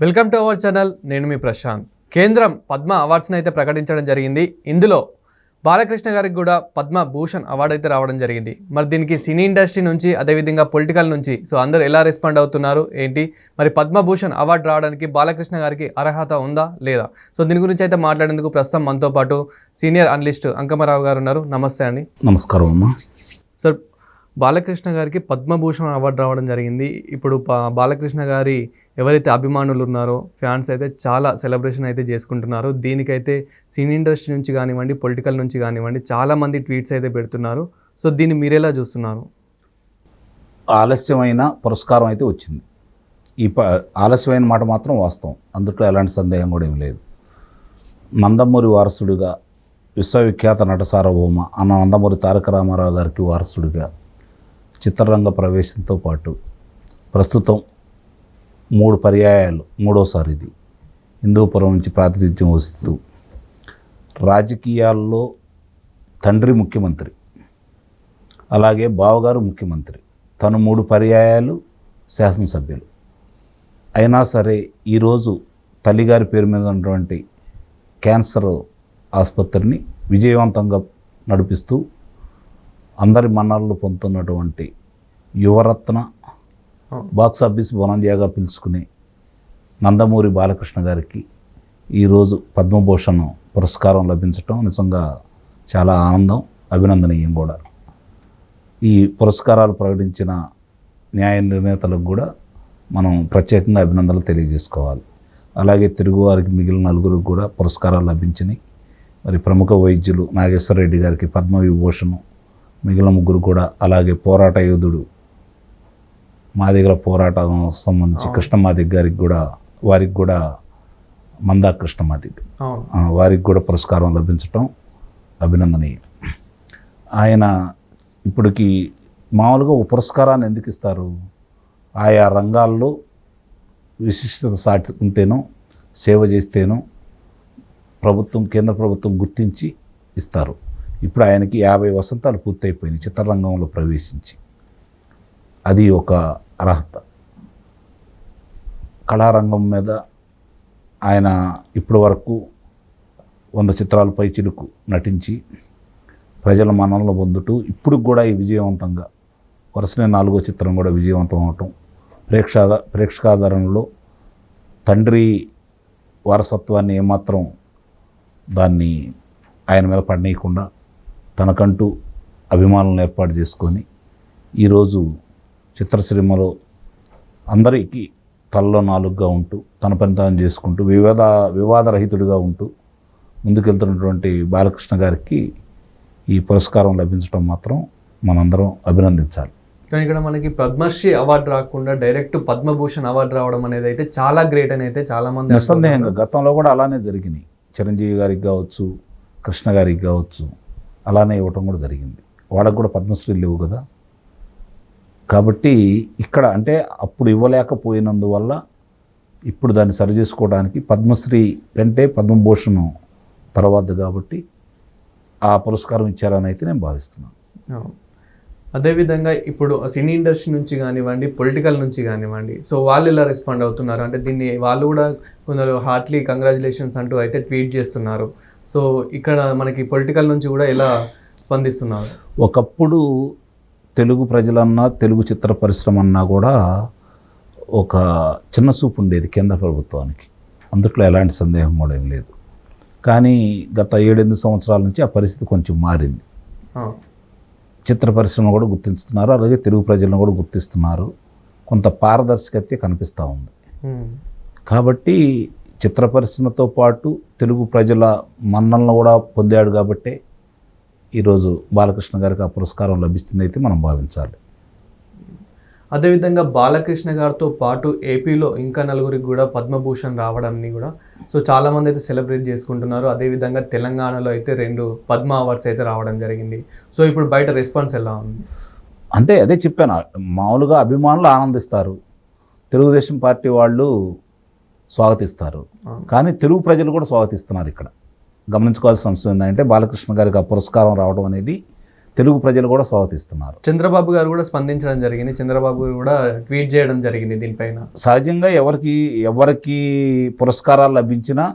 Welcome to our channel. నేను మీ ప్రశాంత్. కేంద్రం పద్మ అవార్డ్స్ని అయితే ప్రకటించడం జరిగింది. ఇందులో బాలకృష్ణ గారికి కూడా పద్మభూషణ్ అవార్డు అయితే రావడం జరిగింది. మరి దీనికి సినీ ఇండస్ట్రీ నుంచి అదేవిధంగా పొలిటికల్ నుంచి అందరూ ఎలా రెస్పాండ్ అవుతున్నారు ఏంటి, మరి పద్మభూషణ్ అవార్డు రావడానికి బాలకృష్ణ గారికి అర్హత ఉందా లేదా? దీని గురించి అయితే మాట్లాడేందుకు ప్రస్తుతం మనతో పాటు సీనియర్ అనలిస్ట్ అంకమరావు గారు ఉన్నారు. నమస్తే అండి. నమస్కారం అమ్మా. సార్, బాలకృష్ణ గారికి పద్మభూషణ్ అవార్డు రావడం జరిగింది. ఇప్పుడు బాలకృష్ణ గారి ఎవరైతే అభిమానులు ఉన్నారో ఫ్యాన్స్ అయితే చాలా సెలబ్రేషన్ అయితే చేసుకుంటున్నారు. దీనికైతే సినీ ఇండస్ట్రీ నుంచి కానివ్వండి, పొలిటికల్ నుంచి కానివ్వండి చాలామంది ట్వీట్స్ అయితే పెడుతున్నారు. దీన్ని మీరెలా చూస్తున్నారు? ఆలస్యమైన పురస్కారం అయితే వచ్చింది. ఆలస్యమైన మాట మాత్రం వాస్తవం, అందులో ఎలాంటి సందేహం కూడా ఏమి లేదు. నందమూరి వారసుడిగా, విశ్వవిఖ్యాత నట సార్వభౌమ అన్న నందమూరి తారక రామారావు గారికి వారసుడిగా చిత్రరంగ ప్రవేశంతో పాటు ప్రస్తుతం 3 పర్యాయాలు, మూడోసారి ఇది హిందూపురం నుంచి ప్రాతినిధ్యం వస్తూ రాజకీయాల్లో తండ్రి ముఖ్యమంత్రి, అలాగే బావగారు ముఖ్యమంత్రి, తను 3 పర్యాయాలు శాసనసభ్యులు అయినా సరే ఈరోజు తల్లిగారి పేరు మీద ఉన్నటువంటి క్యాన్సర్ ఆసుపత్రిని విజయవంతంగా నడిపిస్తూ అందరి మన్ననలు పొందుతున్నటువంటి యువరత్న, బాక్సాఫీస్ బొనంజాగా పిలుచుకుని నందమూరి బాలకృష్ణ గారికి ఈరోజు పద్మభూషణ్ పురస్కారం లభించటం నిజంగా చాలా ఆనందం, అభినందనీయం కూడా. ఈ పురస్కారాలు ప్రకటించిన న్యాయ నిర్ణేతలకు కూడా మనం ప్రత్యేకంగా అభినందనలు తెలియజేసుకోవాలి. అలాగే తెలుగువారికి మిగిలిన 4 కూడా పురస్కారాలు లభించినాయి. మరి ప్రముఖ వైద్యులు నాగేశ్వర రెడ్డి గారికి పద్మవిభూషణ్, మిగిలిన 3 కూడా, అలాగే పోరాట యోధుడు మాదిగల పోరాటం సంబంధించి కృష్ణమాదిగ గారికి కూడా, వారికి కూడా మందా కృష్ణమాదిగ వారికి కూడా పురస్కారం లభించటం అభినందనీయం. ఆయన ఇప్పటికి మామూలుగా ఒక పురస్కారాన్ని ఎందుకు ఇస్తారు? ఆయా రంగాల్లో విశిష్టత సాటి ఉంటేనో, సేవ చేస్తేనో కేంద్ర ప్రభుత్వం గుర్తించి ఇస్తారు. ఇప్పుడు ఆయనకి 50 వసంతాలు పూర్తయిపోయినాయి చిత్రరంగంలో ప్రవేశించి. అది ఒక అర్హత. కళారంగం మీద ఆయన ఇప్పటి వరకు 100 చిత్రాలపై చిలుకు నటించి ప్రజల మన్ననలు పొందుతూ ఇప్పుడు కూడా ఈ విజయవంతంగా వరుసనే 4వ చిత్రం కూడా విజయవంతం అవటం, ప్రేక్షకాదరణలో తండ్రి వారసత్వాన్ని ఏమాత్రం దాన్ని ఆయన మీద పడనీయకుండా తనకంటూ అభిమానులను ఏర్పాటు చేసుకొని ఈరోజు చిత్రసీమలో అందరికీ తలలో 4గా ఉంటూ తన పని తాను చేసుకుంటూ వివాదరహితుడిగా ఉంటూ ముందుకెళ్తున్నటువంటి బాలకృష్ణ గారికి ఈ పురస్కారం లభించడం మాత్రం మనందరం అభినందించాలి. కానీ ఇక్కడ మనకి పద్మశ్రీ అవార్డు రాకుండా డైరెక్ట్ పద్మభూషణ్ అవార్డు రావడం అనేది అయితే చాలా గ్రేట్ అని అయితే చాలామంది. నిస్సందేహంగా గతంలో కూడా అలానే జరిగినాయి. చిరంజీవి గారికి కావచ్చు, కృష్ణ గారికి కావచ్చు, అలానే ఇవ్వటం కూడా జరిగింది. వాళ్ళకు కూడా పద్మశ్రీ లేవు కదా. కాబట్టి ఇక్కడ అంటే అప్పుడు ఇవ్వలేకపోయినందువల్ల ఇప్పుడు దాన్ని సరిచేసుకోవడానికి పద్మశ్రీ కంటే పద్మభూషణ్ తర్వాత కాబట్టి ఆ పురస్కారం ఇచ్చారని అయితే నేను భావిస్తున్నాను. అదేవిధంగా ఇప్పుడు సినీ ఇండస్ట్రీ నుంచి కానివ్వండి, పొలిటికల్ నుంచి కానివ్వండి, వాళ్ళు ఎలా రెస్పాండ్ అవుతున్నారు అంటే దీన్ని వాళ్ళు కూడా కొందరు హార్ట్లీ కంగ్రాచులేషన్స్ అంటూ అయితే ట్వీట్ చేస్తున్నారు. ఇక్కడ మనకి పొలిటికల్ నుంచి కూడా ఎలా స్పందిస్తున్నారు? ఒకప్పుడు తెలుగు ప్రజలన్నా, తెలుగు చిత్ర పరిశ్రమ అన్నా కూడా ఒక చిన్న చూపు ఉండేది కేంద్ర ప్రభుత్వానికి, అందుట్లో ఎలాంటి సందేహం కూడా ఏం లేదు. కానీ గత 7-8 సంవత్సరాల నుంచి ఆ పరిస్థితి కొంచెం మారింది. చిత్ర పరిశ్రమ కూడా గుర్తిస్తున్నారు, అలాగే తెలుగు ప్రజలను కూడా గుర్తిస్తున్నారు. కొంత పారదర్శకత కనిపిస్తూ ఉంది. కాబట్టి చిత్ర పరిశ్రమతో పాటు తెలుగు ప్రజల మన్ననలు కూడా పొందాడు కాబట్టి ఈరోజు బాలకృష్ణ గారికి ఆ పురస్కారం లభిస్తుంది అయితే మనం భావించాలి. అదేవిధంగా బాలకృష్ణ గారితో పాటు ఏపీలో ఇంకా 4 కూడా పద్మభూషణ్ రావడాన్ని కూడా చాలామంది అయితే సెలబ్రేట్ చేసుకుంటున్నారు. అదేవిధంగా తెలంగాణలో అయితే 2 పద్మ అవార్డ్స్ అయితే రావడం జరిగింది. ఇప్పుడు బయట రెస్పాన్స్ ఎలా ఉంది? అంటే అదే చెప్పాను, మామూలుగా అభిమానులు ఆనందిస్తారు, తెలుగుదేశం పార్టీ వాళ్ళు స్వాగతిస్తారు, కానీ తెలుగు ప్రజలు కూడా స్వాగతిస్తున్నారు. ఇక్కడ గమనించుకోవాల్సిన అంశం ఏంటంటే బాలకృష్ణ గారికి ఆ పురస్కారం రావడం అనేది తెలుగు ప్రజలు కూడా స్వాగతిస్తున్నారు. చంద్రబాబు గారు కూడా స్పందించడం జరిగింది. చంద్రబాబు గారు కూడా ట్వీట్ చేయడం జరిగింది దీనిపైన. సహజంగా ఎవరికి పురస్కారాలు లభించినా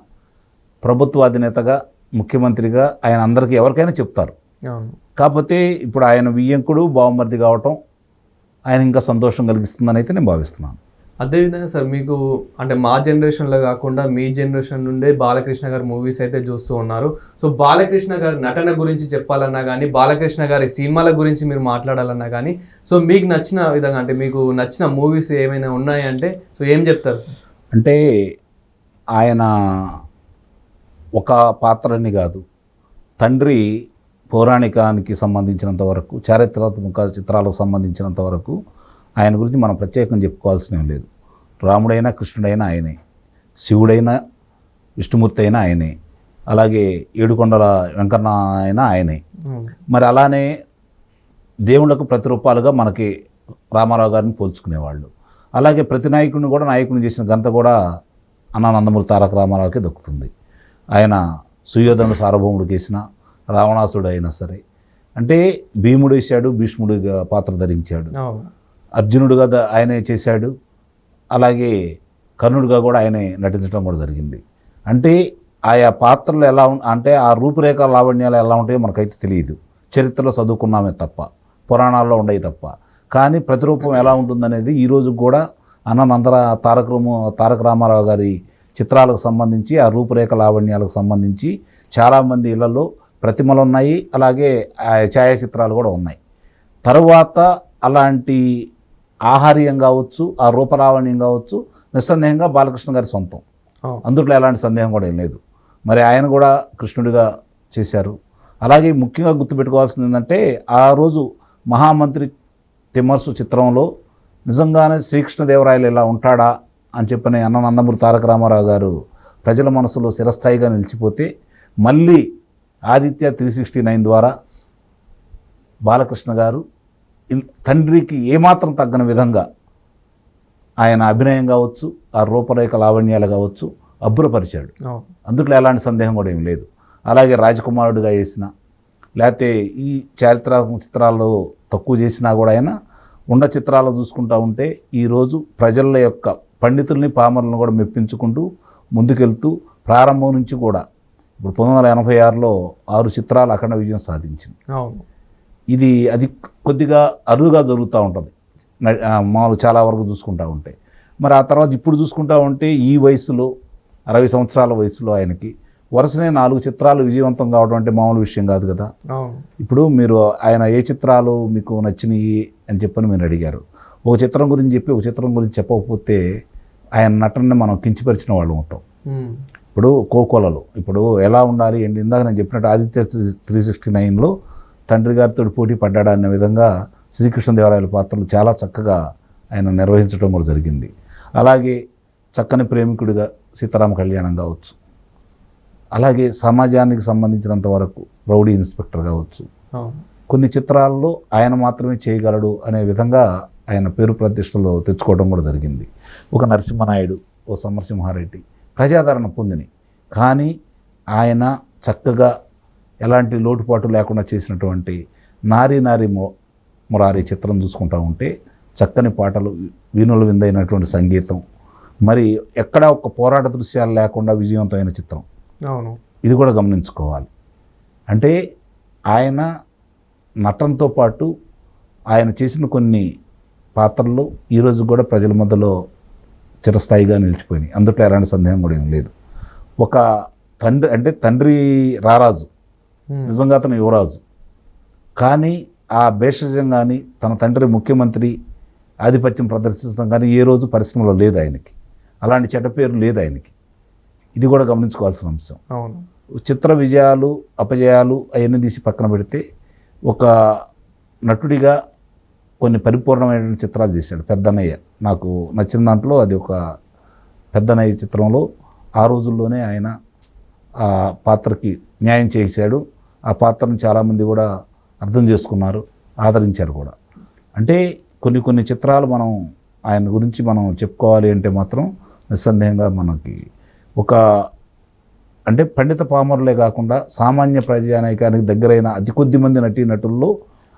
ప్రభుత్వ అధినేతగా, ముఖ్యమంత్రిగా ఆయన అందరికీ ఎవరికైనా చెప్తారు. అవును. కాకపోతే ఇప్పుడు ఆయన వియ్యంకుడు బావమరిది కావటం ఆయన ఇంకా సంతోషం కలిగిస్తుందని అయితే నేను భావిస్తున్నాను. అదేవిధంగా సార్, మీకు అంటే మా జనరేషన్లో కాకుండా మీ జనరేషన్ నుండే బాలకృష్ణ గారి మూవీస్ అయితే చూస్తూ ఉన్నారు. సో బాలకృష్ణ గారి నటన గురించి చెప్పాలన్నా కానీ, బాలకృష్ణ గారి సినిమాల గురించి మీరు మాట్లాడాలన్నా కానీ, సో మీకు నచ్చిన విధంగా అంటే మీకు నచ్చిన మూవీస్ ఏమైనా ఉన్నాయంటే సో ఏం చెప్తారు సార్? అంటే ఆయన ఒక పాత్రని కాదు, తండ్రి పౌరాణికానికి సంబంధించినంత వరకు, చారిత్రాత్మక చిత్రాలకు సంబంధించినంత వరకు ఆయన గురించి మనం ప్రత్యేకంగా చెప్పుకోవాల్సిన లేదు. రాముడైనా కృష్ణుడైనా ఆయనే, శివుడైనా విష్ణుమూర్తి అయినా ఆయనే, అలాగే ఏడుకొండల వెంకన్న అయినా ఆయనే. మరి అలానే దేవుళ్ళకు ప్రతిరూపాలుగా మనకి రామారావు గారిని పోల్చుకునేవాళ్ళు. అలాగే ప్రతి నాయకుడిని కూడా నాయకుడిని చేసిన ఘనత కూడా అన్నా నందమూరి తారక రామారావుకే దక్కుతుంది. ఆయన సుయోధనుడు సార్వభౌముడికి వేసిన, రావణాసుడు అయినా సరే, అంటే భీముడు వేశాడు, భీష్ముడిగా పాత్ర ధరించాడు, అర్జునుడిగా ఆయనే చేశాడు, అలాగే కర్ణుడిగా కూడా ఆయనే నటించడం కూడా జరిగింది. అంటే ఆయా పాత్రలు ఎలా అంటే ఆ రూపురేఖ లావణ్యాలు ఎలా ఉంటాయో మనకైతే తెలియదు, చరిత్రలో చదువుకున్నామే తప్ప, పురాణాల్లో ఉండేవి తప్ప. కానీ ప్రతిరూపం ఎలా ఉంటుందనేది ఈరోజు కూడా తారక రామారావు గారి చిత్రాలకు సంబంధించి, ఆ రూపురేఖ లావణ్యాలకు సంబంధించి చాలామంది ఇళ్లలో ప్రతిమలు ఉన్నాయి, అలాగే ఛాయాచిత్రాలు కూడా ఉన్నాయి. తరువాత అలాంటి ఆహార్యం కావచ్చు, ఆ రూపలావణ్యం కావచ్చు, నిస్సందేహంగా బాలకృష్ణ గారి సొంతం, అందుట్లో ఎలాంటి సందేహం కూడా ఏం లేదు. మరి ఆయన కూడా కృష్ణుడిగా చేశారు. అలాగే ముఖ్యంగా గుర్తుపెట్టుకోవాల్సింది ఏంటంటే, ఆ రోజు మహామంత్రి తిమ్మర్సు చిత్రంలో నిజంగానే శ్రీకృష్ణదేవరాయలు ఇలా ఉంటాడా అని చెప్పని అన్న నందమూరి తారక రామారావు గారు ప్రజల మనసులో చిరస్థాయిగా నిలిచిపోతే, మళ్ళీ ఆదిత్య 369 ద్వారా బాలకృష్ణ గారు తండ్రికి ఏమాత్రం తగ్గని విధంగా ఆయన అభినయం కావచ్చు, ఆ రూపరేఖ లావణ్యాలు కావచ్చు అబ్బురపరిచాడు. అందుట్లో ఎలాంటి సందేహం కూడా ఏం లేదు. అలాగే రాజకుమారుడిగా వేసిన, లేకపోతే ఈ చారిత్రాత్మక చిత్రాల్లో తక్కువ చేసినా కూడా ఆయన ఉన్న చిత్రాలు చూసుకుంటూ ఉంటే ఈరోజు ప్రజల యొక్క పండితుల్ని, పామరులను కూడా మెప్పించుకుంటూ ముందుకెళ్తూ ప్రారంభం నుంచి కూడా ఇప్పుడు 1986లో 6 చిత్రాలు అఖండ విజయం సాధించింది. అది కొద్దిగా అరుదుగా జరుగుతూ ఉంటుంది మామూలు చాలా వరకు చూసుకుంటూ ఉంటే. మరి ఆ తర్వాత ఇప్పుడు చూసుకుంటూ ఉంటే ఈ వయసులో 60 సంవత్సరాల వయసులో ఆయనకి వరుసనే 4 చిత్రాలు విజయవంతం కావడం అంటే మామూలు విషయం కాదు కదా. ఇప్పుడు మీరు ఆయన ఏ చిత్రాలు మీకు నచ్చినాయి అని చెప్పని మీరు అడిగారు. ఒక చిత్రం గురించి చెప్పి ఒక చిత్రం గురించి చెప్పకపోతే ఆయన నటనని మనం కించిపరిచిన వాళ్ళు మొత్తం. ఇప్పుడు కోకోలలో ఇప్పుడు ఎలా ఉండాలి ఏంటి, ఇందాక నేను చెప్పినట్టు ఆదిత్య 369లో తండ్రి గారితో పోటీ పడ్డాడు అనే విధంగా శ్రీకృష్ణదేవరాయల పాత్రలు చాలా చక్కగా ఆయన నిర్వహించడం కూడా జరిగింది. అలాగే చక్కని ప్రేమికుడిగా సీతారామ కళ్యాణం కావచ్చు, అలాగే సమాజానికి సంబంధించినంత వరకు రౌడీ ఇన్స్పెక్టర్ కావచ్చు, కొన్ని చిత్రాల్లో ఆయన మాత్రమే చేయగలడు అనే విధంగా ఆయన పేరు ప్రతిష్టలు తెచ్చుకోవడం కూడా జరిగింది. ఒక నరసింహనాయుడు, ఓ సమరసింహారెడ్డి ప్రజాదరణ పొందిని, కానీ ఆయన చక్కగా ఎలాంటి లోటుపాటు లేకుండా చేసినటువంటి నారీ మురారి చిత్రం చూసుకుంటూ ఉంటే చక్కని పాటలు, వీణుల విందైనటువంటి సంగీతం, మరి ఎక్కడ ఒక పోరాట దృశ్యాలు లేకుండా విజయవంతమైన చిత్రం. ఇది కూడా గమనించుకోవాలి. అంటే ఆయన నటనతో పాటు ఆయన చేసిన కొన్ని పాత్రలు ఈరోజు కూడా ప్రజల మధ్యలో చిరస్థాయిగా నిలిచిపోయినాయి, అందుట్లో ఎలాంటి సందేహం కూడా ఏం లేదు. ఒక తండ్రి రారాజు, నిజంగా అతను యువరాజు, కానీ ఆ భేషజం కానీ తన తండ్రి ముఖ్యమంత్రి ఆధిపత్యం ప్రదర్శించడం కానీ ఏ రోజు పరిశ్రమలో లేదు ఆయనకి, అలాంటి చెడ్డ పేరు లేదు ఆయనకి. ఇది కూడా గమనించుకోవాల్సిన అంశం. చిత్ర విజయాలు అపజయాలు అవన్నీ తీసి పక్కన పెడితే ఒక నటుడిగా కొన్ని పరిపూర్ణమైన చిత్రాలు చేశాడు. పెద్దన్నయ్య నాకు నచ్చిన దాంట్లో అది ఒక పెద్దన్నయ్య చిత్రంలో ఆ రోజుల్లోనే ఆయన ఆ పాత్రకి న్యాయం చేశాడు. ఆ పాత్రను చాలామంది కూడా అర్థం చేసుకున్నారు, ఆదరించారు కూడా. అంటే కొన్ని చిత్రాలు మనం ఆయన గురించి మనం చెప్పుకోవాలి అంటే మాత్రం నిస్సందేహంగా మనకి అంటే పండిత పామరులే కాకుండా సామాన్య ప్రజానీకానికి దగ్గరైన అతి కొద్ది మంది నటీనటుల్లో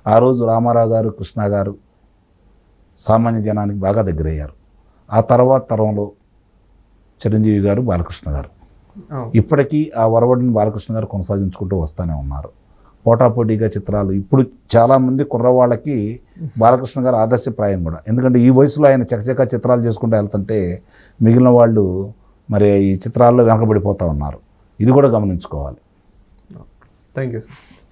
ఆ రోజు రామారావు గారు, కృష్ణ గారు సామాన్య జనానికి బాగా దగ్గరయ్యారు. ఆ తర్వాత తరంలో చిరంజీవి గారు, బాలకృష్ణ గారు. అవును. ఇప్పటికీ ఆ ఒరవడిని బాలకృష్ణ గారు కొనసాగించుకుంటూ వస్తూనే ఉన్నారు. పోటాపోటీగా చిత్రాలు ఇప్పుడు చాలామంది కుర్రవాళ్ళకి బాలకృష్ణ గారు ఆదర్శప్రాయం కూడా. ఎందుకంటే ఈ వయసులో ఆయన చకచకా చిత్రాలు చేసుకుంటూ వెళ్తుంటే మిగిలిన వాళ్ళు మరి ఈ చిత్రాల్లో వెనకబడిపోతూ ఉన్నారు. ఇది కూడా గమనించుకోవాలి. Thank you sir.